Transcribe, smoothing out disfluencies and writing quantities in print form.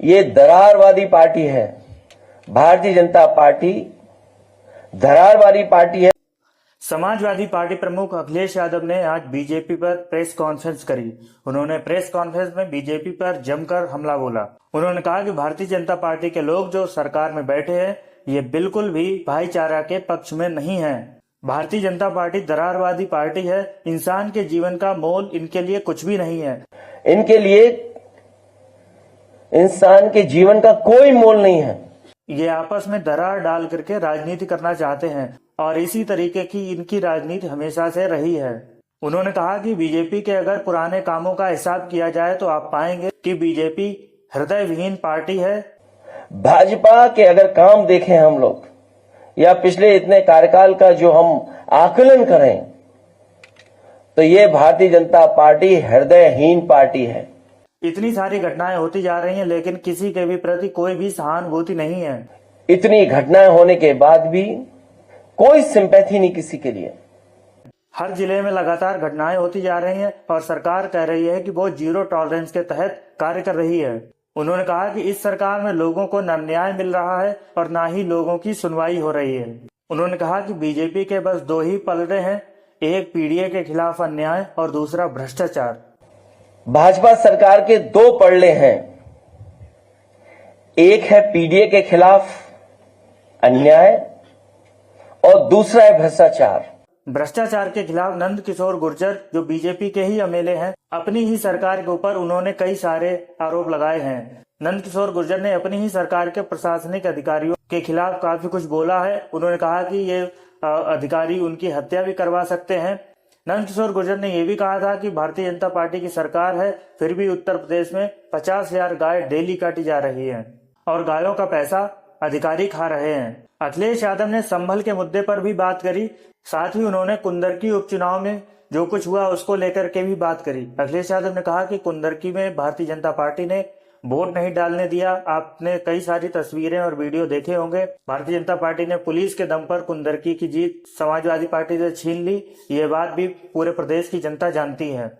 ये दरारवादी पार्टी है। Bharatiya Janata party दरारवादी party है। समाजवादी पार्टी प्रमुख अखिलेश यादव ने आज बीजेपी पर प्रेस कॉन्फ्रेंस करी। उन्होंने प्रेस कॉन्फ्रेंस में बीजेपी पर जमकर हमला बोला। उन्होंने कहा कि भारतीय जनता पार्टी के लोग जो सरकार में बैठे हैं ये बिल्कुल भी भाईचारा के पक्ष में नहीं है। भारतीय जनता पार्टी दरारवादी पार्टी है। इंसान के जीवन का मोल इनके लिए कुछ भी नहीं है। इनके लिए इंसान के जीवन का कोई मोल नहीं है। ये आपस में दरार डाल करके राजनीति करना चाहते हैं और इसी तरीके की इनकी राजनीति हमेशा से रही है। उन्होंने कहा कि बीजेपी के अगर पुराने कामों का हिसाब किया जाए तो आप पाएंगे कि बीजेपी हृदय विहीन पार्टी है। भाजपा के अगर काम देखें हम लोग या पिछले इतने कार्यकाल का जो हम आकलन करें तो ये भारतीय जनता पार्टी हृदयहीन पार्टी है। इतनी सारी घटनाएं होती जा रही हैं लेकिन किसी के भी प्रति कोई भी सहानुभूति नहीं है। इतनी घटनाएं होने के बाद भी कोई सिंपैथी नहीं किसी के लिए। हर जिले में लगातार घटनाएं होती जा रही हैं और सरकार कह रही है कि वो जीरो टॉलरेंस के तहत कार्य कर रही है। उन्होंने कहा कि इस सरकार में लोगों को न न्याय मिल रहा है और न ही लोगों की सुनवाई हो रही है। उन्होंने कहा कि बीजेपी के बस दो ही पलड़े हैं, एक पीडीए के खिलाफ अन्याय और दूसरा भ्रष्टाचार। भाजपा सरकार के दो पलड़े हैं, एक है पीडीए के खिलाफ अन्याय और दूसरा है भ्रष्टाचार। भ्रष्टाचार के खिलाफ नंद किशोर गुर्जर जो बीजेपी के ही एमएलए हैं, अपनी ही सरकार के ऊपर उन्होंने कई सारे आरोप लगाए हैं। नंद किशोर गुर्जर ने अपनी ही सरकार के प्रशासनिक अधिकारियों के खिलाफ काफी कुछ बोला है। उन्होंने कहा कि ये अधिकारी उनकी हत्या भी करवा सकते हैं। नंद किशोर गुर्जर ने यह भी कहा था कि भारतीय जनता पार्टी की सरकार है फिर भी उत्तर प्रदेश में 50,000 गाय डेली काटी जा रही है और गायों का पैसा अधिकारी खा रहे हैं। अखिलेश यादव ने संभल के मुद्दे पर भी बात करी। साथ ही उन्होंने कुंदरकी उपचुनाव में जो कुछ हुआ उसको लेकर के भी बात करी। अखिलेश यादव ने कहा कि कुंदरकी में भारतीय जनता पार्टी ने वोट नहीं डालने दिया। आपने कई सारी तस्वीरें और वीडियो देखे होंगे। भारतीय जनता पार्टी ने पुलिस के दम पर कुंदरकी की जीत समाजवादी पार्टी से छीन ली। ये बात भी पूरे प्रदेश की जनता जानती है।